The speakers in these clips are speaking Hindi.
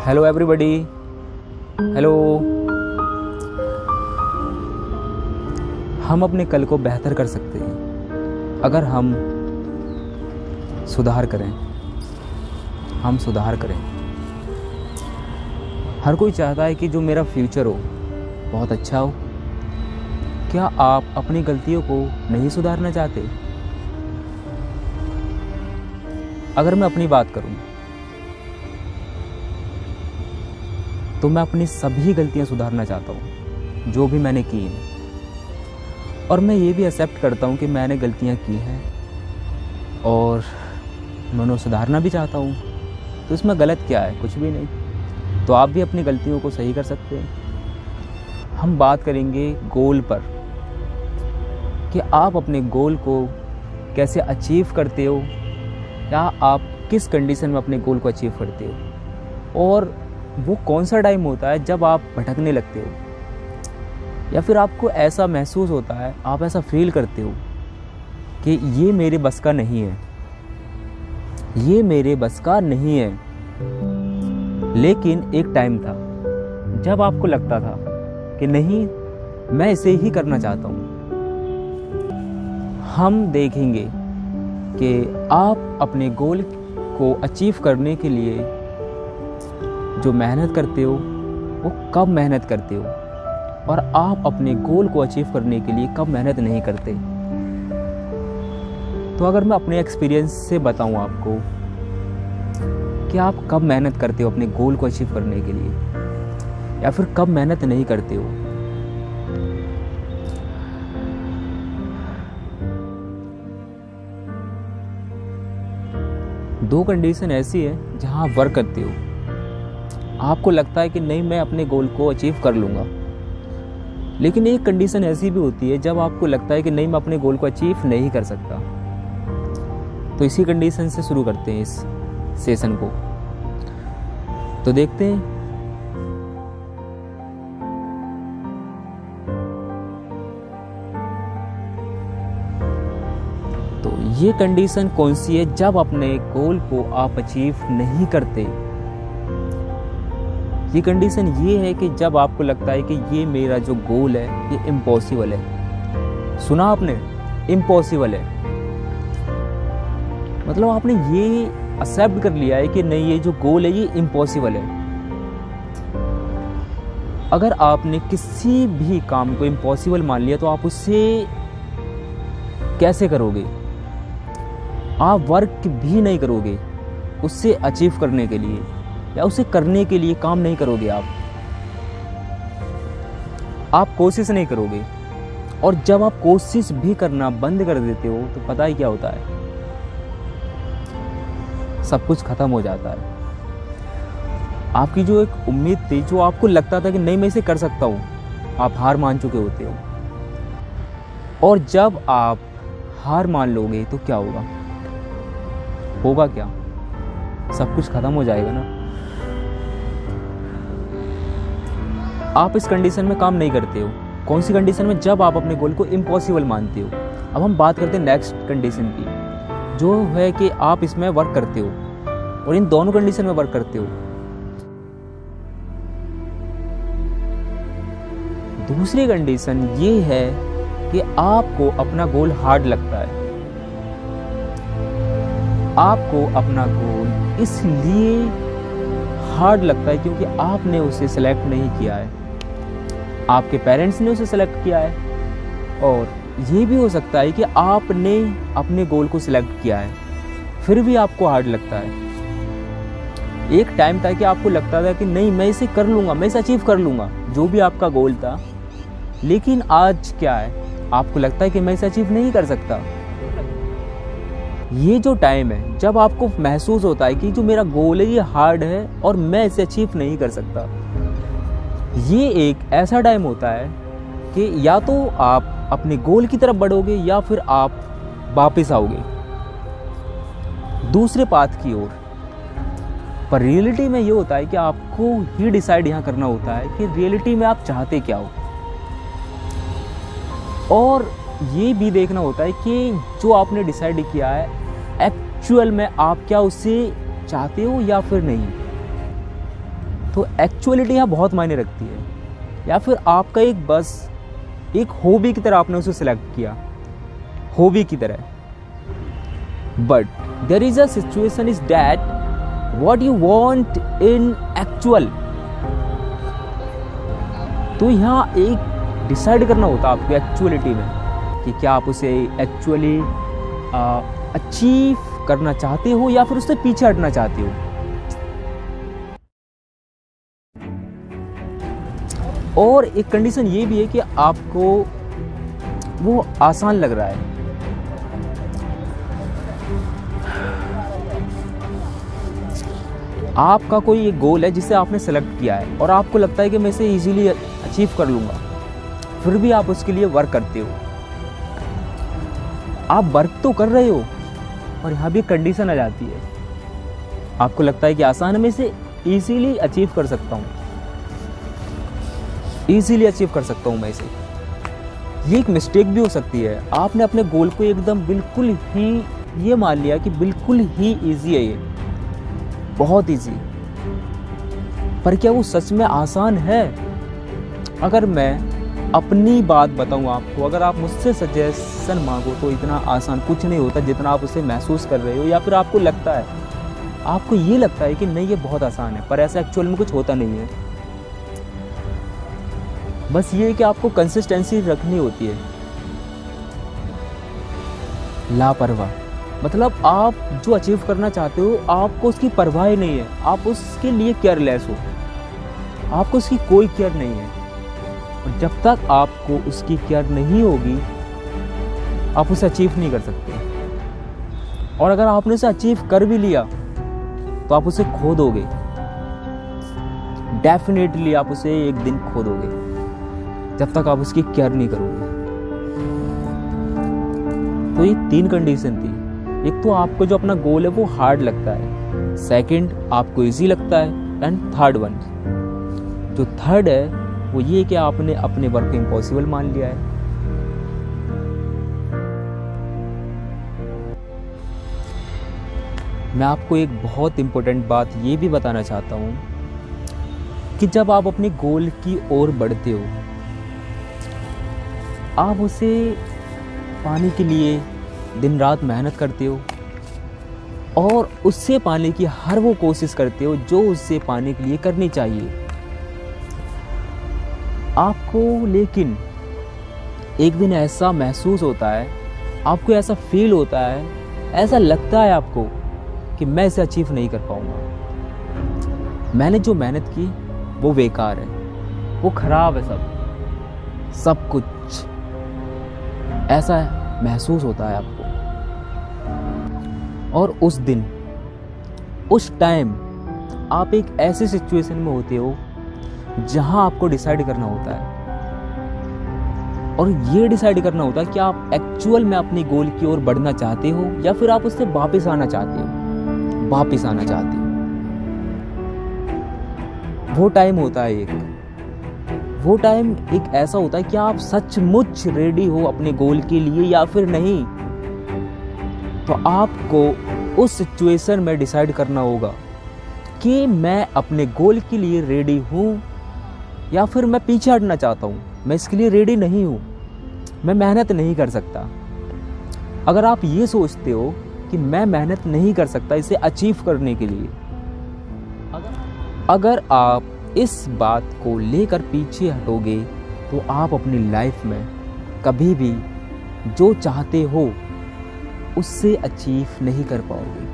Hello everybody, hello. हम अपने कल को बेहतर कर सकते हैं अगर हम सुधार करें। हर कोई चाहता है कि जो मेरा फ्यूचर हो बहुत अच्छा हो। क्या आप अपनी गलतियों को नहीं सुधारना चाहते? अगर मैं अपनी बात करूं तो मैं अपनी सभी गलतियां सुधारना चाहता हूं जो भी मैंने की हैं, और मैं ये भी एक्सेप्ट करता हूं कि मैंने गलतियां की हैं और मैं उन्हें सुधारना भी चाहता हूं। तो इसमें गलत क्या है? कुछ भी नहीं। तो आप भी अपनी गलतियों को सही कर सकते हैं। हम बात करेंगे गोल पर कि आप अपने गोल को कैसे अचीव करते हो, या आप किस कंडीशन में अपने गोल को अचीव करते हो, और वो कौन सा टाइम होता है जब आप भटकने लगते हो, या फिर आपको ऐसा महसूस होता है, आप ऐसा फील करते हो कि ये मेरे बस का नहीं है, ये मेरे बस का नहीं है। लेकिन एक टाइम था जब आपको लगता था कि नहीं, मैं इसे ही करना चाहता हूँ। हम देखेंगे कि आप अपने गोल को अचीव करने के लिए जो मेहनत करते हो वो कब मेहनत करते हो, और आप अपने गोल को अचीव करने के लिए कब मेहनत नहीं करते। तो अगर मैं अपने एक्सपीरियंस से बताऊं आपको कि आप कब मेहनत करते हो अपने गोल को अचीव करने के लिए, या फिर कब मेहनत नहीं करते हो। दो कंडीशन ऐसी है जहां आप वर्क करते हो, आपको लगता है कि नहीं, मैं अपने गोल को अचीव कर लूंगा। लेकिन एक कंडीशन ऐसी भी होती है जब आपको लगता है कि नहीं, मैं अपने गोल को अचीव नहीं कर सकता। तो इसी कंडीशन से शुरू करते हैं इस सेशन को। तो देखते हैं। तो ये कंडीशन कौन सी है जब अपने गोल को आप अचीव नहीं करते? ये कंडीशन ये है कि जब आपको लगता है कि ये मेरा जो गोल है ये इम्पॉसिबल है। सुना आपने? इम्पॉसिबल है। मतलब आपने ये एक्सेप्ट कर लिया है कि नहीं, ये जो गोल है ये इम्पॉसिबल है। अगर आपने किसी भी काम को इम्पॉसिबल मान लिया तो आप उससे कैसे करोगे? आप वर्क भी नहीं करोगे उससे अचीव करने के लिए, या उसे करने के लिए काम नहीं करोगे। आप कोशिश नहीं करोगे, और जब आप कोशिश भी करना बंद कर देते हो तो पता ही क्या होता है? सब कुछ खत्म हो जाता है। आपकी जो एक उम्मीद थी, जो आपको लगता था कि नहीं, मैं इसे कर सकता हूं, आप हार मान चुके होते हो। और जब आप हार मान लोगे तो क्या होगा? होगा क्या? सब कुछ खत्म हो जाएगा ना। आप इस कंडीशन में काम नहीं करते हो। कौन सी कंडीशन में? जब आप अपने गोल को इम्पॉसिबल मानते हो। अब हम बात करते हैं नेक्स्ट कंडीशन की, जो है कि आप इसमें वर्क करते हो, और इन दोनों कंडीशन में वर्क करते हो। दूसरी कंडीशन ये है कि आपको अपना गोल हार्ड लगता है। आपको अपना गोल इसलिए हार्ड लगता है क्योंकि आपने उसे सेलेक्ट नहीं किया है, आपके पेरेंट्स ने उसे सेलेक्ट किया है, और ये भी हो सकता है कि आपने अपने गोल को सिलेक्ट किया है फिर भी आपको हार्ड लगता है। एक टाइम था कि आपको लगता था कि नहीं, मैं इसे कर लूंगा, मैं इसे अचीव कर लूंगा, जो भी आपका गोल था। लेकिन आज क्या है? आपको लगता है कि मैं इसे अचीव नहीं कर सकता। ये जो टाइम है जब आपको महसूस होता है कि जो मेरा गोल है ये हार्ड है और मैं इसे अचीव नहीं कर सकता, ये एक ऐसा टाइम होता है कि या तो आप अपने गोल की तरफ बढ़ोगे या फिर आप वापस आओगे दूसरे पाथ की ओर। पर रियलिटी में ये होता है कि आपको ही डिसाइड यहाँ करना होता है कि रियलिटी में आप चाहते क्या हो, और ये भी देखना होता है कि जो आपने डिसाइड किया है एक्चुअल में आप क्या उससे चाहते हो या फिर नहीं। तो एक्चुअलिटी यहाँ बहुत मायने रखती है, या फिर आपका एक बस एक हॉबी की तरह आपने उसे सिलेक्ट किया, हॉबी की तरह। But there is a situation is that what you want in actual. तो यहाँ एक डिसाइड करना होता है आपको एक्चुअलिटी में कि क्या आप उसे एक्चुअली अचीव करना चाहते हो या फिर उससे पीछे हटना चाहते हो। और एक कंडीशन ये भी है कि आपको वो आसान लग रहा है। आपका कोई एक गोल है जिसे आपने सेलेक्ट किया है और आपको लगता है कि मैं इसे इजीली अचीव कर लूंगा, फिर भी आप उसके लिए वर्क करते हो। आप वर्क तो कर रहे हो और यहाँ भी कंडीशन आ जाती है। आपको लगता है कि आसान है, मैं इसे इजीली अचीव कर सकता हूँ, इजीली अचीव कर सकता हूँ मैं इसे। ये एक मिस्टेक भी हो सकती है। आपने अपने गोल को एकदम बिल्कुल ही ये मान लिया कि बिल्कुल ही इजी है, ये बहुत इजी। पर क्या वो सच में आसान है? अगर मैं अपनी बात बताऊं आपको, अगर आप मुझसे सजेशन मांगो तो इतना आसान कुछ नहीं होता जितना आप उसे महसूस कर रहे हो, या फिर आपको लगता है, आपको ये लगता है कि नहीं ये बहुत आसान है, पर ऐसा एक्चुअल में कुछ होता नहीं है। बस ये है कि आपको कंसिस्टेंसी रखनी होती है। लापरवाह मतलब आप जो अचीव करना चाहते हो आपको उसकी परवाह ही नहीं है, आप उसके लिए केयरलेस हो, आपको उसकी कोई केयर नहीं है। और जब तक आपको उसकी केयर नहीं होगी आप उसे अचीव नहीं कर सकते। और अगर आपने उसे अचीव कर भी लिया तो आप उसे खो दोगे, डेफिनेटली आप उसे एक दिन खो दोगे जब तक आप उसकी केयर नहीं करोगे। तो ये 3 कंडीशन थी। एक तो आपको जो अपना गोल है वो हार्ड लगता है, सेकंड आपको इजी लगता है, एंड थर्ड वन जो थर्ड है वो ये कि आपने अपने वर्क को इम्पॉसिबल मान लिया है। मैं आपको एक बहुत इंपॉर्टेंट बात ये भी बताना चाहता हूँ कि जब आप अपने गोल की ओर बढ़ते हो, आप उसे पाने के लिए दिन रात मेहनत करते हो और उससे पाने की हर वो कोशिश करते हो जो उससे पाने के लिए करनी चाहिए आपको। लेकिन एक दिन ऐसा महसूस होता है, आपको ऐसा फील होता है, ऐसा लगता है आपको कि मैं इसे अचीव नहीं कर पाऊंगा, मैंने जो मेहनत की वो बेकार है, वो खराब है, सब कुछ ऐसा महसूस होता है आपको। और उस दिन उस टाइम आप एक ऐसी सिचुएशन में होते हो जहां आपको डिसाइड करना होता है, और ये डिसाइड करना होता है कि आप एक्चुअल में अपनी गोल की ओर बढ़ना चाहते हो या फिर आप उससे वापस आना चाहते हो, वापस आना चाहते हो। वो टाइम होता है वो टाइम एक ऐसा होता है कि आप सचमुच रेडी हो अपने गोल के लिए या फिर नहीं। तो आपको उस सिचुएशन में डिसाइड करना होगा कि मैं अपने गोल के लिए रेडी हूं या फिर मैं पीछे हटना चाहता हूं, मैं इसके लिए रेडी नहीं हूं, मैं मेहनत नहीं कर सकता। अगर आप ये सोचते हो कि मैं मेहनत नहीं कर सकता इसे अचीव करने के लिए, अगर आप इस बात को लेकर पीछे हटोगे तो आप अपनी लाइफ में कभी भी जो चाहते हो उससे अचीव नहीं कर पाओगे,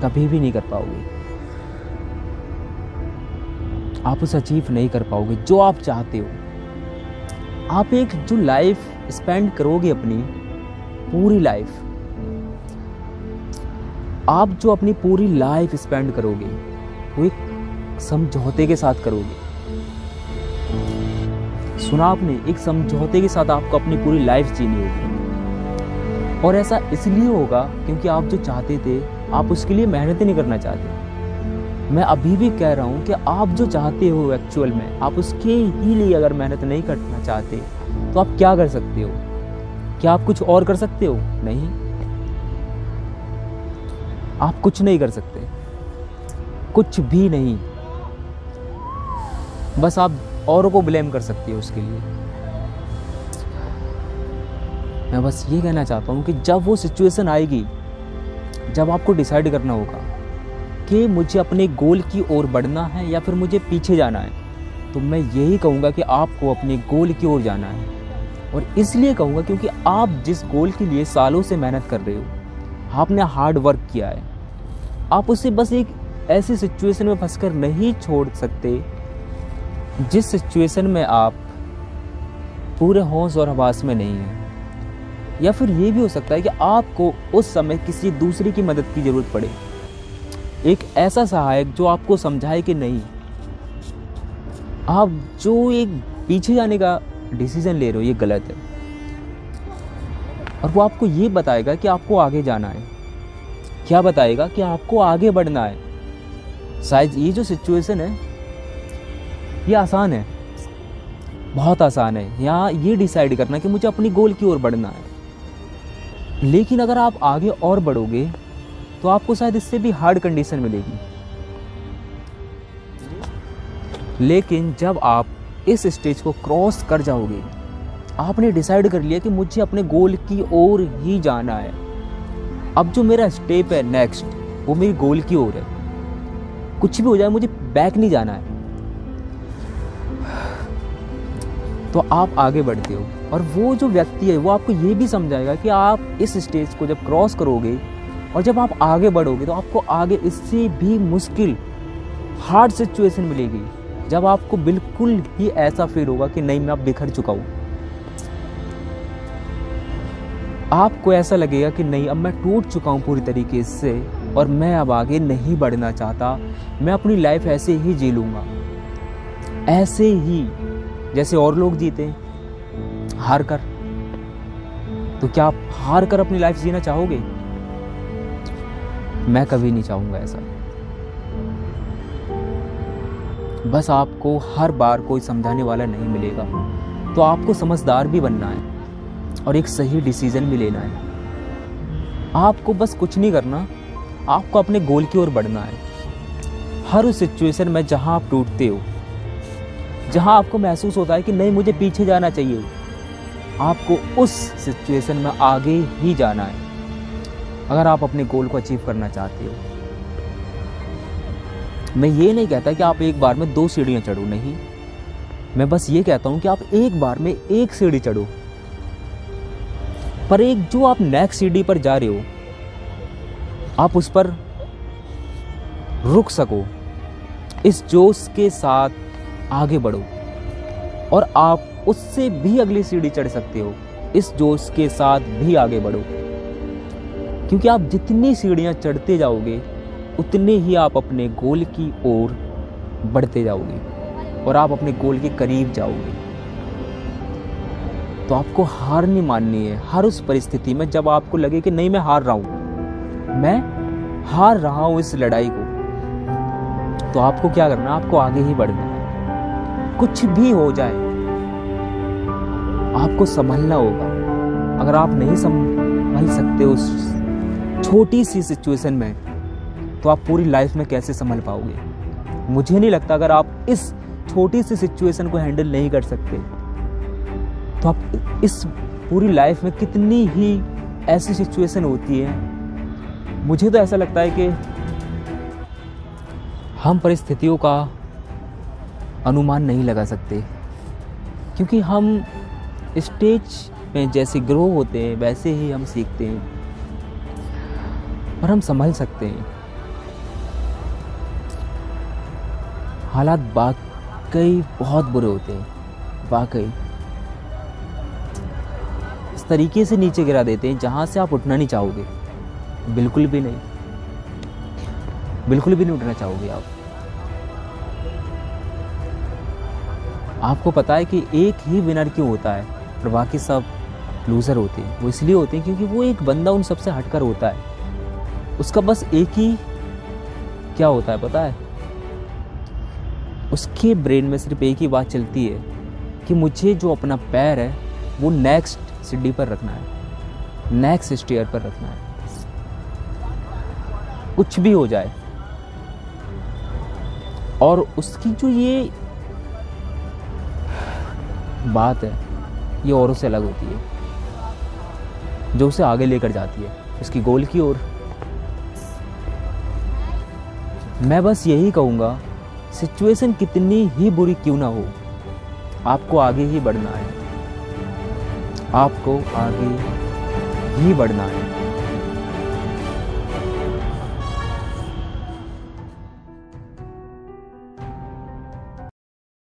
कभी भी नहीं कर पाओगे। आप उसे अचीव नहीं कर पाओगे जो आप चाहते हो। आप एक जो लाइफ स्पेंड करोगे, अपनी पूरी लाइफ, आप जो अपनी पूरी लाइफ स्पेंड करोगे वो एक समझौते के साथ करोगे। सुना आपने, एक समझौते के साथ आपको अपनी पूरी लाइफ जीनी होगी। और ऐसा इसलिए होगा क्योंकि आप जो चाहते थे आप उसके लिए मेहनत ही नहीं करना चाहते। मैं अभी भी कह रहा हूं कि आप जो चाहते हो एक्चुअल में आप उसके ही लिए अगर मेहनत नहीं करना चाहते तो आप क्या कर सकते हो? क्या आप कुछ और कर सकते हो? नहीं, आप कुछ नहीं कर सकते, कुछ भी नहीं। बस आप औरों को ब्लेम कर सकती हो उसके लिए। मैं बस ये कहना चाहता हूँ कि जब वो सिचुएशन आएगी, जब आपको डिसाइड करना होगा कि मुझे अपने गोल की ओर बढ़ना है या फिर मुझे पीछे जाना है, तो मैं यही कहूँगा कि आपको अपने गोल की ओर जाना है। और इसलिए कहूँगा क्योंकि आप जिस गोल के लिए सालों से मेहनत कर रहे हो, आपने हार्ड वर्क किया है, आप उसे बस एक ऐसी सिचुएशन में फंसकर नहीं छोड़ सकते जिस सिचुएशन में आप पूरे होश और हवास में नहीं हैं। या फिर ये भी हो सकता है कि आपको उस समय किसी दूसरे की मदद की ज़रूरत पड़े, एक ऐसा सहायक जो आपको समझाए कि नहीं, आप जो एक पीछे जाने का डिसीजन ले रहे हो ये गलत है, और वो आपको ये बताएगा कि आपको आगे जाना है। क्या बताएगा? कि आपको आगे बढ़ना है। शायद ये जो सिचुएशन है ये आसान है, बहुत आसान है, यहाँ ये डिसाइड करना कि मुझे अपनी गोल की ओर बढ़ना है। लेकिन अगर आप आगे और बढ़ोगे तो आपको शायद इससे भी हार्ड कंडीशन मिलेगी। लेकिन जब आप इस स्टेज को क्रॉस कर जाओगे, आपने डिसाइड कर लिया कि मुझे अपने गोल की ओर ही जाना है, अब जो मेरा स्टेप है नेक्स्ट वो मेरी गोल की ओर है, कुछ भी हो जाए मुझे बैक नहीं जाना है, तो आप आगे बढ़ते हो। और वो जो व्यक्ति है वो आपको ये भी समझाएगा कि आप इस स्टेज को जब क्रॉस करोगे और जब आप आगे बढ़ोगे तो आपको आगे इससे भी मुश्किल हार्ड सिचुएशन मिलेगी, जब आपको बिल्कुल ही ऐसा फील होगा कि नहीं, मैं अब बिखर चुका हूँ। आपको ऐसा लगेगा कि नहीं, अब मैं टूट चुका हूँ पूरी तरीके से और मैं अब आगे नहीं बढ़ना चाहता, मैं अपनी लाइफ ऐसे ही जी लूँगा, ऐसे ही जैसे और लोग जीते हैं, हार कर। तो क्या आप हार कर अपनी लाइफ जीना चाहोगे? मैं कभी नहीं चाहूँगा ऐसा। बस आपको हर बार कोई समझाने वाला नहीं मिलेगा, तो आपको समझदार भी बनना है और एक सही डिसीजन भी लेना है। आपको बस कुछ नहीं करना, आपको अपने गोल की ओर बढ़ना है। हर उस सिचुएशन में जहां आप टूटते हो, जहां आपको महसूस होता है कि नहीं मुझे पीछे जाना चाहिए, आपको उस सिचुएशन में आगे ही जाना है अगर आप अपने गोल को अचीव करना चाहते हो। मैं ये नहीं कहता कि आप एक बार में 2 सीढ़ियां चढ़ो, नहीं, मैं बस ये कहता हूं कि आप एक बार में 1 सीढ़ी चढ़ो, पर एक जो आप नेक्स्ट सीढ़ी पर जा रहे हो आप उस पर रुक सको, इस जोश के साथ आगे बढ़ो और आप उससे भी अगली सीढ़ी चढ़ सकते हो, इस जोश के साथ भी आगे बढ़ो। क्योंकि आप जितनी सीढ़ियां चढ़ते जाओगे उतने ही आप अपने गोल की ओर बढ़ते जाओगे और आप अपने गोल के करीब जाओगे। तो आपको हार नहीं माननी है हर उस परिस्थिति में जब आपको लगे कि नहीं, मैं हार रहा हूं, मैं हार रहा हूं इस लड़ाई को। तो आपको क्या करना है? आपको आगे ही बढ़ना है, कुछ भी हो जाए आपको संभलना होगा। अगर आप नहीं संभल सकते उस छोटी सी सिचुएशन में, तो आप पूरी लाइफ में कैसे संभल पाओगे? मुझे नहीं लगता, अगर आप इस छोटी सी सिचुएशन को हैंडल नहीं कर सकते तो आप इस पूरी लाइफ में कितनी ही ऐसी सिचुएशन होती है। मुझे तो ऐसा लगता है कि हम परिस्थितियों का अनुमान नहीं लगा सकते, क्योंकि हम स्टेज में जैसे ग्रो होते हैं वैसे ही हम सीखते हैं और हम संभल सकते हैं। हालात वाकई बहुत बुरे होते हैं, वाकई इस तरीके से नीचे गिरा देते हैं जहां से आप उठना नहीं चाहोगे, बिल्कुल भी नहीं, बिल्कुल भी नहीं उठना चाहोगे आप। आपको पता है कि एक ही विनर क्यों होता है और बाकी सब लूज़र होते हैं? वो इसलिए होते हैं क्योंकि वो एक बंदा उन सबसे हटकर होता है। उसका बस एक ही क्या होता है पता है? उसके ब्रेन में सिर्फ एक ही बात चलती है कि मुझे जो अपना पैर है वो नेक्स्ट सीढ़ी पर रखना है, नेक्स्ट स्टेयर पर रखना है, कुछ भी हो जाए। और उसकी जो ये बात है ये औरों से अलग होती है, जो उसे आगे लेकर जाती है उसकी गोल की ओर। मैं बस यही कहूँगा, सिचुएशन कितनी ही बुरी क्यों ना हो, आपको आगे ही बढ़ना है, आपको आगे ही बढ़ना है।